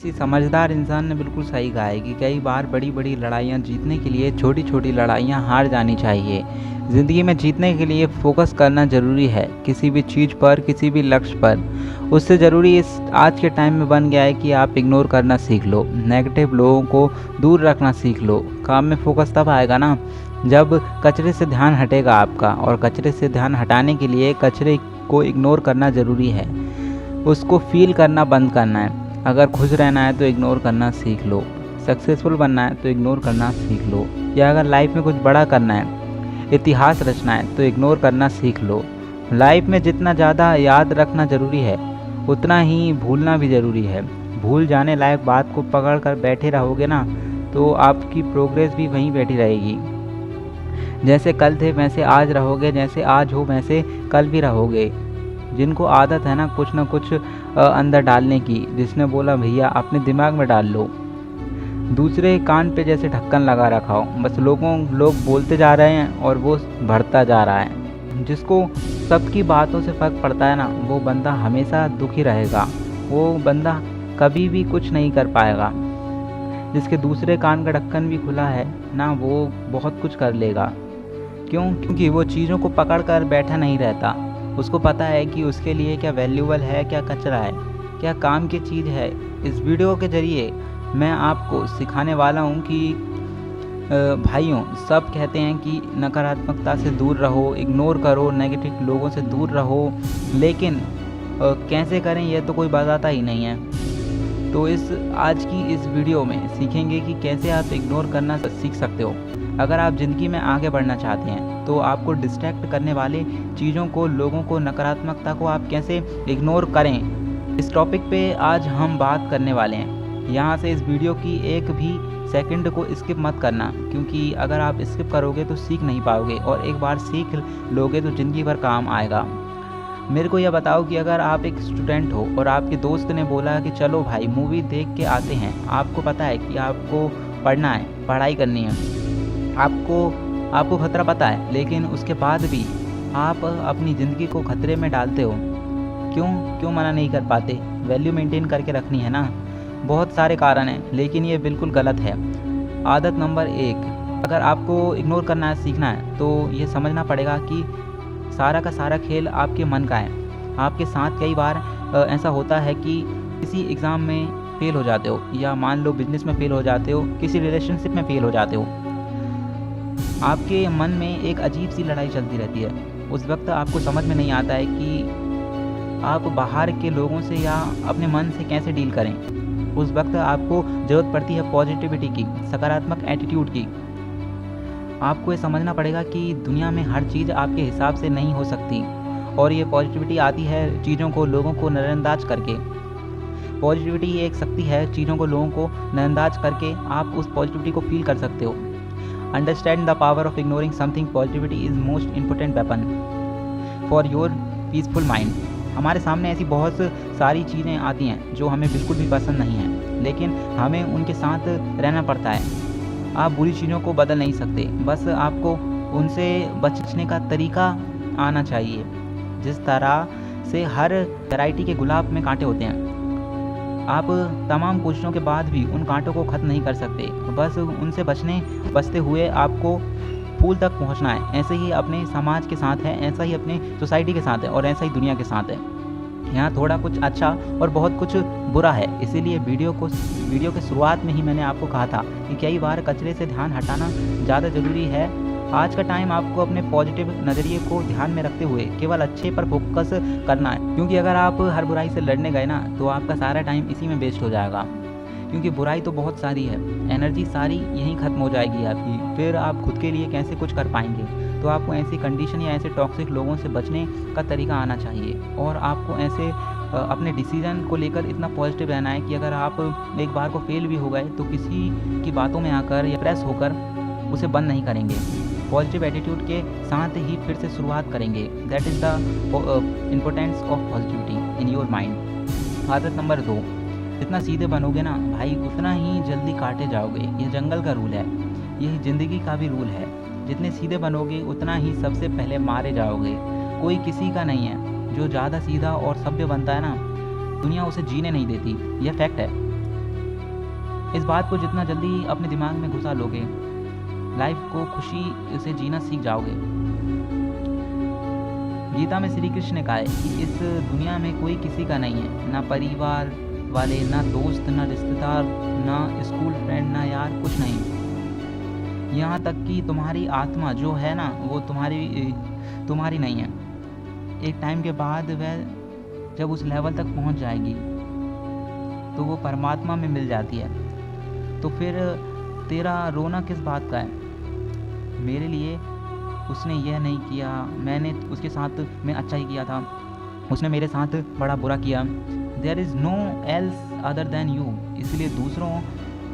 किसी समझदार इंसान ने बिल्कुल सही कहा है कि कई बार बड़ी बड़ी लड़ाइयाँ जीतने के लिए छोटी छोटी लड़ाइयाँ हार जानी चाहिए। ज़िंदगी में जीतने के लिए फोकस करना ज़रूरी है, किसी भी चीज़ पर, किसी भी लक्ष्य पर। उससे ज़रूरी इस आज के टाइम में बन गया है कि आप इग्नोर करना सीख लो, नेगेटिव लोगों को दूर रखना सीख लो। काम में फोकस तब आएगा ना जब कचरे से ध्यान हटेगा आपका, और कचरे से ध्यान हटाने के लिए कचरे को इग्नोर करना ज़रूरी है, उसको फ़ील करना बंद करना है। अगर खुश रहना है तो इग्नोर करना सीख लो, सक्सेसफुल बनना है तो इग्नोर करना सीख लो, या अगर लाइफ में कुछ बड़ा करना है, इतिहास रचना है तो इग्नोर करना सीख लो। लाइफ में जितना ज़्यादा याद रखना ज़रूरी है उतना ही भूलना भी ज़रूरी है। भूल जाने लायक बात को पकड़ कर बैठे रहोगे ना तो आपकी प्रोग्रेस भी वहीं बैठी रहेगी। जैसे कल थे वैसे आज रहोगे, जैसे आज हो वैसे कल भी रहोगे। जिनको आदत है ना कुछ अंदर डालने की, जिसने बोला भैया अपने दिमाग में डाल लो, दूसरे कान पे जैसे ढक्कन लगा रखा हो, बस लोग बोलते जा रहे हैं और वो बढ़ता जा रहा है। जिसको सबकी बातों से फ़र्क पड़ता है ना वो बंदा हमेशा दुखी रहेगा, वो बंदा कभी भी कुछ नहीं कर पाएगा। जिसके दूसरे कान का ढक्कन भी खुला है ना वो बहुत कुछ कर लेगा। क्योंकि वो चीज़ों को पकड़ कर बैठा नहीं रहता। उसको पता है कि उसके लिए क्या वैल्यूबल है, क्या कचरा है, क्या काम की चीज़ है। इस वीडियो के ज़रिए मैं आपको सिखाने वाला हूँ कि भाइयों, सब कहते हैं कि नकारात्मकता से दूर रहो, इग्नोर करो, नेगेटिव लोगों से दूर रहो, लेकिन कैसे करें ये तो कोई बताता ही नहीं है। तो आज की इस वीडियो में सीखेंगे कि कैसे आप इग्नोर करना सीख सकते हो। अगर आप ज़िंदगी में आगे बढ़ना चाहते हैं तो आपको डिस्ट्रैक्ट करने वाले चीज़ों को, लोगों को, नकारात्मकता को आप कैसे इग्नोर करें, इस टॉपिक पे आज हम बात करने वाले हैं। यहाँ से इस वीडियो की एक भी सेकंड को स्किप मत करना, क्योंकि अगर आप स्किप करोगे तो सीख नहीं पाओगे, और एक बार सीख लोगे तो ज़िंदगी भर काम आएगा। मेरे को यह बताओ कि अगर आप एक स्टूडेंट हो और आपके दोस्त ने बोला कि चलो भाई मूवी देख के आते हैं, आपको पता है कि आपको पढ़ना है, पढ़ाई करनी है, आपको खतरा पता है, लेकिन उसके बाद भी आप अपनी ज़िंदगी को खतरे में डालते हो। क्यों मना नहीं कर पाते? वैल्यू मेंटेन करके रखनी है ना। बहुत सारे कारण हैं, लेकिन ये बिल्कुल गलत है। आदत नंबर 1, अगर आपको इग्नोर करना सीखना है तो ये समझना पड़ेगा कि सारा का सारा खेल आपके मन का है। आपके साथ कई बार ऐसा होता है कि किसी एग्ज़ाम में फ़ेल हो जाते हो, या मान लो बिजनेस में फ़ेल हो जाते हो, किसी रिलेशनशिप में फ़ेल हो जाते हो। आपके मन में एक अजीब सी लड़ाई चलती रहती है। उस वक्त आपको समझ में नहीं आता है कि आप बाहर के लोगों से या अपने मन से कैसे डील करें। उस वक्त आपको ज़रूरत पड़ती है पॉजिटिविटी की, सकारात्मक एटीट्यूड की। आपको ये समझना पड़ेगा कि दुनिया में हर चीज़ आपके हिसाब से नहीं हो सकती, और ये पॉजिटिविटी आती है चीज़ों को, लोगों को नज़रअंदाज करके। पॉजिटिविटी एक शक्ति है, चीज़ों को, लोगों को नज़रअंदाज करके आप उस पॉजिटिविटी को फील कर सकते हो। Understand the power of ignoring something. Positivity is most important weapon for your peaceful mind. हमारे सामने ऐसी बहुत सारी चीज़ें आती हैं जो हमें बिल्कुल भी पसंद नहीं हैं, लेकिन हमें उनके साथ रहना पड़ता है। आप बुरी चीज़ों को बदल नहीं सकते, बस आपको उनसे बचने का तरीका आना चाहिए। जिस तरह से हर वैरायटी के गुलाब में कांटे होते हैं, आप तमाम कोशिशों के बाद भी उन कांटों को ख़त्म नहीं कर सकते। बस उनसे बचते हुए आपको फूल तक पहुंचना है। ऐसे ही अपने समाज के साथ है, ऐसा ही अपने सोसाइटी के साथ है, और ऐसा ही दुनिया के साथ है। यहाँ थोड़ा कुछ अच्छा और बहुत कुछ बुरा है। इसीलिए वीडियो के शुरुआत में ही मैंने आपको कहा था कि कई बार कचरे से ध्यान हटाना ज़्यादा ज़रूरी है। आज का टाइम आपको अपने पॉजिटिव नज़रिए को ध्यान में रखते हुए केवल अच्छे पर फोकस करना है, क्योंकि अगर आप हर बुराई से लड़ने गए ना तो आपका सारा टाइम इसी में वेस्ट हो जाएगा। क्योंकि बुराई तो बहुत सारी है, एनर्जी सारी यहीं ख़त्म हो जाएगी आपकी। फिर आप खुद के लिए कैसे कुछ कर पाएंगे? तो आपको ऐसी कंडीशन या ऐसे टॉक्सिक लोगों से बचने का तरीका आना चाहिए, और आपको ऐसे अपने डिसीज़न को लेकर इतना पॉजिटिव रहना है कि अगर आप एक बार को फेल भी हो गए तो किसी की बातों में आकर या प्रेस होकर उसे बंद नहीं करेंगे। पॉजिटिव एटीट्यूड के साथ ही फिर से शुरुआत करेंगे। That is the importance of positivity in your mind. आदत नंबर 2, जितना सीधे बनोगे ना भाई उतना ही जल्दी काटे जाओगे। ये जंगल का रूल है, यही ज़िंदगी का भी रूल है। जितने सीधे बनोगे उतना ही सबसे पहले मारे जाओगे। कोई किसी का नहीं है। जो ज़्यादा सीधा और सभ्य बनता है ना, दुनिया उसे जीने नहीं देती। यह फैक्ट है। इस बात को जितना जल्दी अपने दिमाग में घुसा लोगे, लाइफ को खुशी से जीना सीख जाओगे। गीता में श्री कृष्ण ने कहा है कि इस दुनिया में कोई किसी का नहीं है, ना परिवार वाले, ना दोस्त, ना रिश्तेदार, ना स्कूल फ्रेंड, ना यार, कुछ नहीं। यहाँ तक कि तुम्हारी आत्मा जो है ना, वो तुम्हारी नहीं है। एक टाइम के बाद वह जब उस लेवल तक पहुँच जाएगी तो वो परमात्मा में मिल जाती है। तो फिर तेरा रोना किस बात का है? मेरे लिए उसने यह नहीं किया, मैंने उसके साथ मैं अच्छा ही किया था, उसने मेरे साथ बड़ा बुरा किया। There is no else other than you. इसलिए दूसरों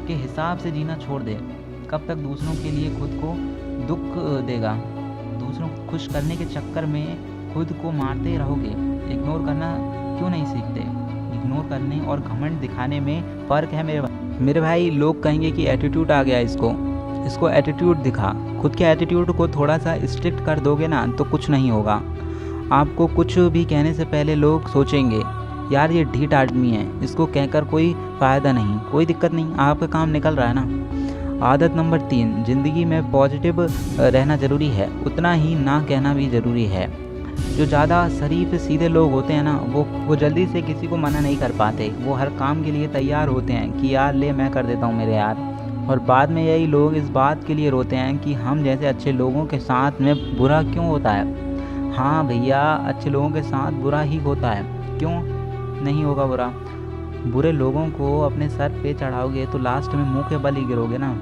के हिसाब से जीना छोड़ दे। कब तक दूसरों के लिए खुद को दुख देगा? दूसरों को खुश करने के चक्कर में खुद को मारते रहोगे। इग्नोर करना क्यों नहीं सीखते? इग्नोर करने और घमंड दिखाने में फ़र्क है मेरे भाई। लोग कहेंगे कि एटीट्यूड आ गया इसको एटीट्यूड दिखा। खुद के एटीट्यूड को थोड़ा सा स्ट्रिक्ट कर दोगे ना तो कुछ नहीं होगा। आपको कुछ भी कहने से पहले लोग सोचेंगे यार ये ढीठ आदमी है, इसको कहकर कोई फ़ायदा नहीं, कोई दिक्कत नहीं, आपका काम निकल रहा है ना। आदत नंबर 3, ज़िंदगी में पॉजिटिव रहना ज़रूरी है, उतना ही ना कहना भी ज़रूरी है। जो ज़्यादा शरीफ सीधे लोग होते हैं ना, वो जल्दी से किसी को मना नहीं कर पाते। वो हर काम के लिए तैयार होते हैं कि यार ले मैं कर देता हूँ मेरे यार। और बाद में यही लोग इस बात के लिए रोते हैं कि हम जैसे अच्छे लोगों के साथ में बुरा क्यों होता है। हाँ भैया, अच्छे लोगों के साथ बुरा ही होता है। क्यों नहीं होगा बुरा? बुरे लोगों को अपने सर पे चढ़ाओगे तो लास्ट में मुंह के बल ही गिरोगे ना।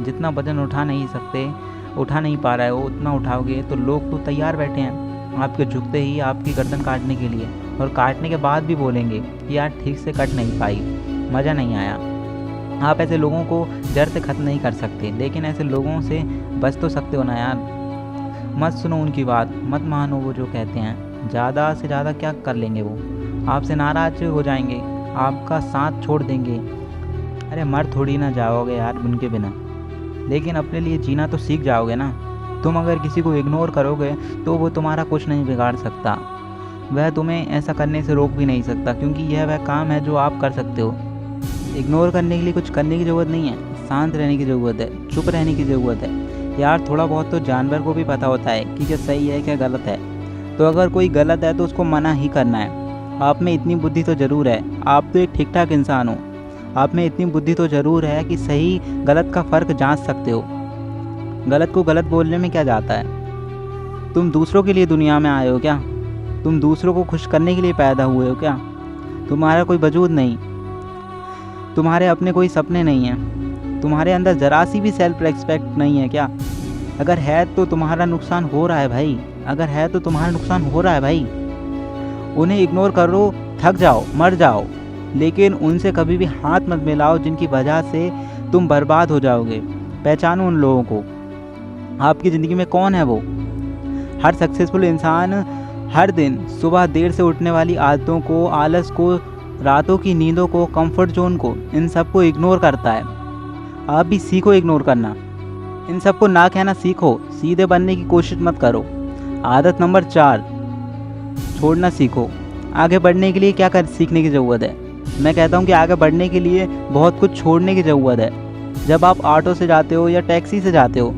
जितना वजन उठा नहीं पा रहा है वो उतना उठाओगे तो लोग तो तैयार बैठे हैं आपके झुकते ही आपकी गर्दन काटने के लिए। और काटने के बाद भी बोलेंगे कि यार ठीक से कट नहीं पाई, मज़ा नहीं आया। आप ऐसे लोगों को जड़ से ख़त्म नहीं कर सकते, लेकिन ऐसे लोगों से बच तो सकते हो ना यार। मत सुनो उनकी बात, मत मानो वो जो कहते हैं। ज़्यादा से ज़्यादा क्या कर लेंगे वो? आपसे नाराज़ हो जाएंगे, आपका साथ छोड़ देंगे। अरे मर थोड़ी ना जाओगे यार उनके बिना, लेकिन अपने लिए जीना तो सीख जाओगे ना। तुम अगर किसी को इग्नोर करोगे तो वो तुम्हारा कुछ नहीं बिगाड़ सकता। वह तुम्हें ऐसा करने से रोक भी नहीं सकता, क्योंकि यह वह काम है जो आप कर सकते हो। इग्नोर करने के लिए कुछ करने की ज़रूरत नहीं है, शांत रहने की ज़रूरत है, चुप रहने की ज़रूरत है। यार थोड़ा बहुत तो जानवर को भी पता होता है कि क्या सही है क्या गलत है। तो अगर कोई गलत है तो उसको मना ही करना है। आप में इतनी बुद्धि तो ज़रूर है, आप तो एक ठीक ठाक इंसान हो। आप में इतनी बुद्धि तो ज़रूर है कि सही गलत का फ़र्क जांच सकते हो। गलत को गलत बोलने में क्या जाता है? तुम दूसरों के लिए दुनिया में आए हो क्या? तुम दूसरों को खुश करने के लिए पैदा हुए हो क्या? तुम्हारा कोई वजूद नहीं, तुम्हारे अपने कोई सपने नहीं हैं, तुम्हारे अंदर ज़रा सी भी सेल्फ रिस्पेक्ट नहीं है क्या? अगर है तो तुम्हारा नुकसान हो रहा है भाई, अगर है तो तुम्हारा नुकसान हो रहा है भाई। उन्हें इग्नोर करो, थक जाओ, मर जाओ, लेकिन उनसे कभी भी हाथ मत मिलाओ जिनकी वजह से तुम बर्बाद हो जाओगे। पहचानो उन लोगों को। आपकी ज़िंदगी में कौन है वो? हर सक्सेसफुल इंसान हर दिन सुबह देर से उठने वाली आदतों को, आलस को, रातों की नींदों को, कंफर्ट जोन को, इन सब को इग्नोर करता है। आप भी सीखो इग्नोर करना, इन सब को ना कहना सीखो, सीधे बनने की कोशिश मत करो। आदत नंबर 4, छोड़ना सीखो। आगे बढ़ने के लिए क्या सीखने की ज़रूरत है? मैं कहता हूँ कि आगे बढ़ने के लिए बहुत कुछ छोड़ने की ज़रूरत है। जब आप ऑटो से जाते हो या टैक्सी से जाते हो,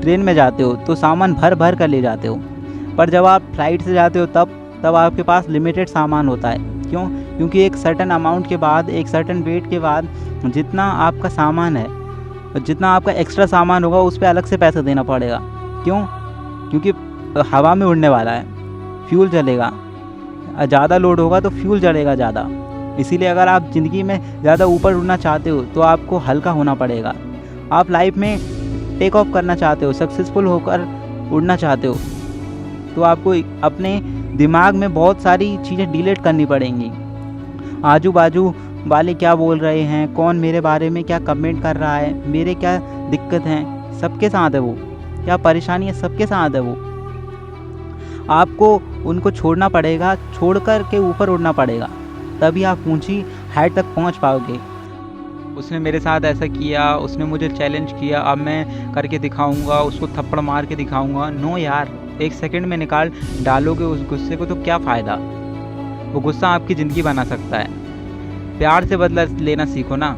ट्रेन में जाते हो तो सामान भर भर कर ले जाते हो, पर जब आप फ्लाइट से जाते हो तब आपके पास लिमिटेड सामान होता है। क्यों? क्योंकि एक सर्टेन अमाउंट के बाद, एक सर्टेन वेट के बाद जितना आपका सामान है, जितना आपका एक्स्ट्रा सामान होगा उस पर अलग से पैसा देना पड़ेगा। क्यों? क्योंकि हवा में उड़ने वाला है, फ्यूल जलेगा, ज़्यादा लोड होगा तो फ्यूल जलेगा ज़्यादा। इसीलिए अगर आप ज़िंदगी में ज़्यादा ऊपर उड़ना चाहते हो तो आपको हल्का होना पड़ेगा। आप लाइफ में टेक ऑफ करना चाहते हो, सक्सेसफुल होकर उड़ना चाहते हो, तो आपको अपने दिमाग में बहुत सारी चीज़ें डिलीट करनी पड़ेंगी। आजू बाजू वाले क्या बोल रहे हैं, कौन मेरे बारे में क्या कमेंट कर रहा है, मेरे क्या दिक्कत हैं, सबके साथ है वो, क्या परेशानी है सबके साथ है वो। आपको उनको छोड़ना पड़ेगा, छोड़ कर के ऊपर उड़ना पड़ेगा, तभी आप ऊंची हाइट तक पहुंच पाओगे। उसने मेरे साथ ऐसा किया, उसने मुझे चैलेंज किया, अब मैं करके दिखाऊंगा, उसको थप्पड़ मार के दिखाऊंगा। नो यार, एक सेकंड में निकाल डालोगे उस गुस्से को तो क्या फ़ायदा? वो गुस्सा आपकी ज़िंदगी बना सकता है। प्यार से बदला लेना सीखो ना।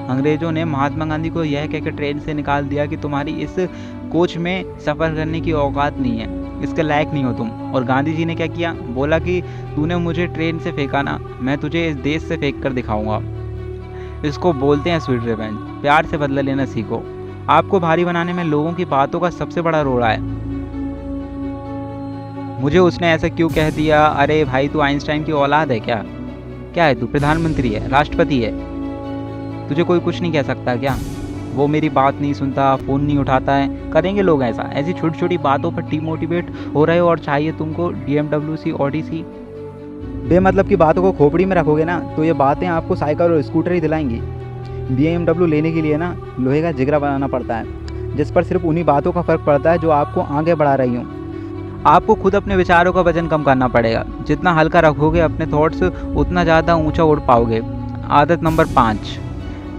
अंग्रेज़ों ने महात्मा गांधी को यह कहकर ट्रेन से निकाल दिया कि तुम्हारी इस कोच में सफ़र करने की औकात नहीं है, इसके लायक नहीं हो तुम। और गांधी जी ने क्या किया, बोला कि तूने मुझे ट्रेन से फेंका ना, मैं तुझे इस देश से फेंक कर दिखाऊंगा। इसको बोलते हैं स्वीट रिवेंज। प्यार से बदला लेना सीखो। आपको भारी बनाने में लोगों की बातों का सबसे बड़ा रोल है। मुझे उसने ऐसा क्यों कह दिया, अरे भाई तू आइंस्टाइन की औलाद है क्या? क्या है तू, प्रधानमंत्री है, राष्ट्रपति है, तुझे कोई कुछ नहीं कह सकता क्या? वो मेरी बात नहीं सुनता, फ़ोन नहीं उठाता है, करेंगे लोग ऐसा? ऐसी छोटी छोटी बातों पर डिमोटिवेट हो रहे हो और चाहिए तुमको BMW सी, ऑडी सी। बेमतलब की बातों को खोपड़ी में रखोगे ना तो ये बातें आपको साइकिल और स्कूटर ही दिलाएंगी। BMW लेने के लिए ना लोहे का जिगरा बनाना पड़ता है, जिस पर सिर्फ उन्हीं बातों का फ़र्क पड़ता है जो आपको आगे बढ़ा रही हूँ। आपको खुद अपने विचारों का वजन कम करना पड़ेगा। जितना हल्का रखोगे अपने थॉट्स, उतना ज़्यादा ऊंचा उड़ पाओगे। आदत नंबर 5।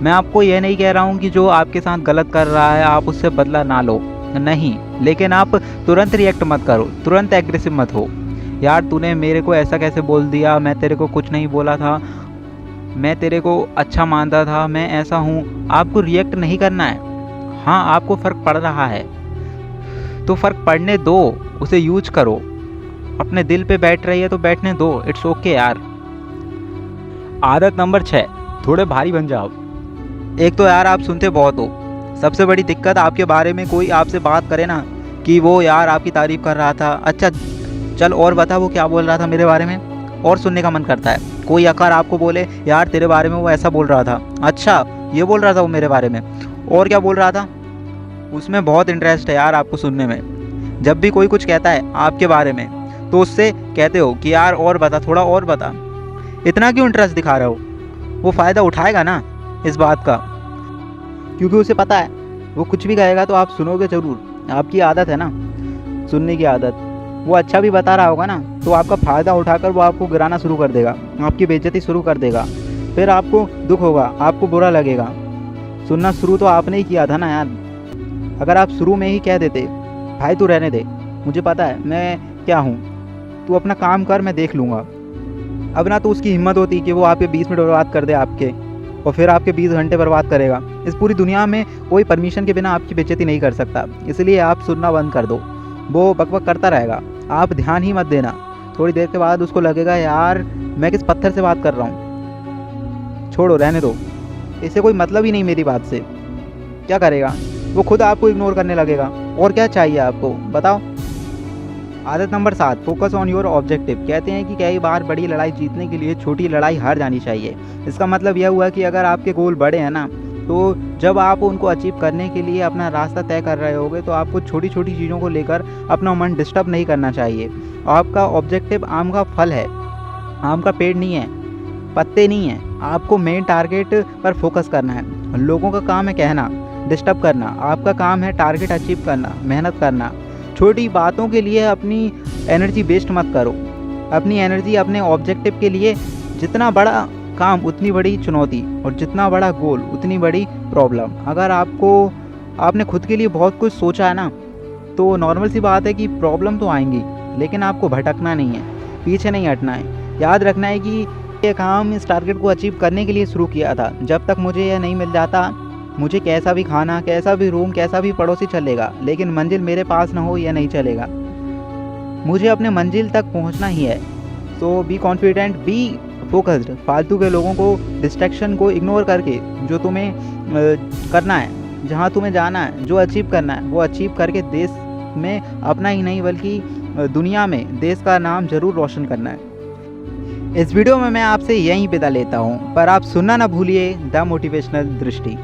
मैं आपको यह नहीं कह रहा हूँ कि जो आपके साथ गलत कर रहा है आप उससे बदला ना लो, नहीं, लेकिन आप तुरंत रिएक्ट मत करो, तुरंत एग्रेसिव मत हो। यार तूने मेरे को ऐसा कैसे बोल दिया, मैं तेरे को कुछ नहीं बोला था, मैं तेरे को अच्छा मानता था, मैं ऐसा हूँ। आपको रिएक्ट नहीं करना है। हाँ, आपको फ़र्क पड़ रहा है तो फ़र्क पड़ने दो, उसे यूज करो। अपने दिल पे बैठ रही है तो बैठने दो, इट्स ओके यार। आदत नंबर 6, थोड़े भारी बन जाओ। एक तो यार आप सुनते बहुत हो। सबसे बड़ी दिक्कत, आपके बारे में कोई आपसे बात करे ना कि वो यार आपकी तारीफ़ कर रहा था, अच्छा चल और बता वो क्या बोल रहा था मेरे बारे में, और सुनने का मन करता है। कोई अगर आपको बोले यार तेरे बारे में वो ऐसा बोल रहा था, अच्छा ये बोल रहा था वो मेरे बारे में, और क्या बोल रहा था, उसमें बहुत इंटरेस्ट है यार आपको सुनने में। जब भी कोई कुछ कहता है आपके बारे में तो उससे कहते हो कि यार और बता, थोड़ा और बता, इतना क्यों इंटरेस्ट दिखा रहे हो? वो फ़ायदा उठाएगा ना इस बात का, क्योंकि उसे पता है वो कुछ भी कहेगा तो आप सुनोगे ज़रूर। आपकी आदत है ना सुनने की आदत। वो अच्छा भी बता रहा होगा ना तो आपका फ़ायदा उठाकर वो आपको गिराना शुरू कर देगा, आपकी बेइज्जती शुरू कर देगा। फिर आपको दुख होगा, आपको बुरा लगेगा। सुनना शुरू तो आपने ही किया था ना यार। अगर आप शुरू में ही कह देते भाई तू रहने दे, मुझे पता है मैं क्या हूँ, तू अपना काम कर, मैं देख लूँगा। अब ना तो उसकी हिम्मत होती कि वो आपके 20 मिनट बर्बाद कर दे आपके, और फिर आपके 20 घंटे बर्बाद करेगा। इस पूरी दुनिया में कोई परमिशन के बिना आपकी बेइज्जती नहीं कर सकता, इसलिए आप सुनना बंद कर दो। वो बकबक करता रहेगा, आप ध्यान ही मत देना। थोड़ी देर के बाद उसको लगेगा यार मैं किस पत्थर से बात कर रहा हूँ, छोड़ो रहने दो, इससे कोई मतलब ही नहीं मेरी बात से। क्या करेगा वो? खुद आपको इग्नोर करने लगेगा। और क्या चाहिए आपको, बताओ। आदत number 7, focus on your objective. कहते हैं कि कई बार बड़ी लड़ाई जीतने के लिए छोटी लड़ाई हार जानी चाहिए। इसका मतलब यह हुआ कि अगर आपके गोल बड़े हैं ना, तो जब आप उनको अचीव करने के लिए अपना रास्ता तय कर रहे होगे तो आपको छोटी छोटी चीज़ों को लेकर अपना मन डिस्टर्ब नहीं करना चाहिए। आपका ऑब्जेक्टिव आम का फल है, आम का पेड़ नहीं है, पत्ते नहीं हैं। आपको मेन टारगेट पर फोकस करना है। लोगों का काम है कहना, डिस्टर्ब करना, आपका काम है टारगेट अचीव करना, मेहनत करना। छोटी बातों के लिए अपनी एनर्जी वेस्ट मत करो। अपनी एनर्जी अपने ऑब्जेक्टिव के लिए, जितना बड़ा काम उतनी बड़ी चुनौती, और जितना बड़ा गोल उतनी बड़ी प्रॉब्लम। अगर आपने खुद के लिए बहुत कुछ सोचा है ना, तो नॉर्मल सी बात है कि प्रॉब्लम तो आएंगी, लेकिन आपको भटकना नहीं है, पीछे नहीं हटना है। याद रखना है कि ये काम इस टारगेट को अचीव करने के लिए शुरू किया था। जब तक मुझे यह नहीं मिल जाता, मुझे कैसा भी खाना, कैसा भी रूम, कैसा भी पड़ोसी चलेगा, लेकिन मंजिल मेरे पास ना हो यह नहीं चलेगा। मुझे अपने मंजिल तक पहुंचना ही है। सो बी कॉन्फिडेंट, बी फोकस्ड। फालतू के लोगों को, डिस्ट्रैक्शन को इग्नोर करके जो तुम्हें करना है, जहां तुम्हें जाना है, जो अचीव करना है, वो अचीव करके देश में अपना ही नहीं बल्कि दुनिया में देश का नाम ज़रूर रोशन करना है। इस वीडियो में मैं आपसे यहीं विदा लेता हूँ, पर आप सुनना ना भूलिए द मोटिवेशनल दृष्टि।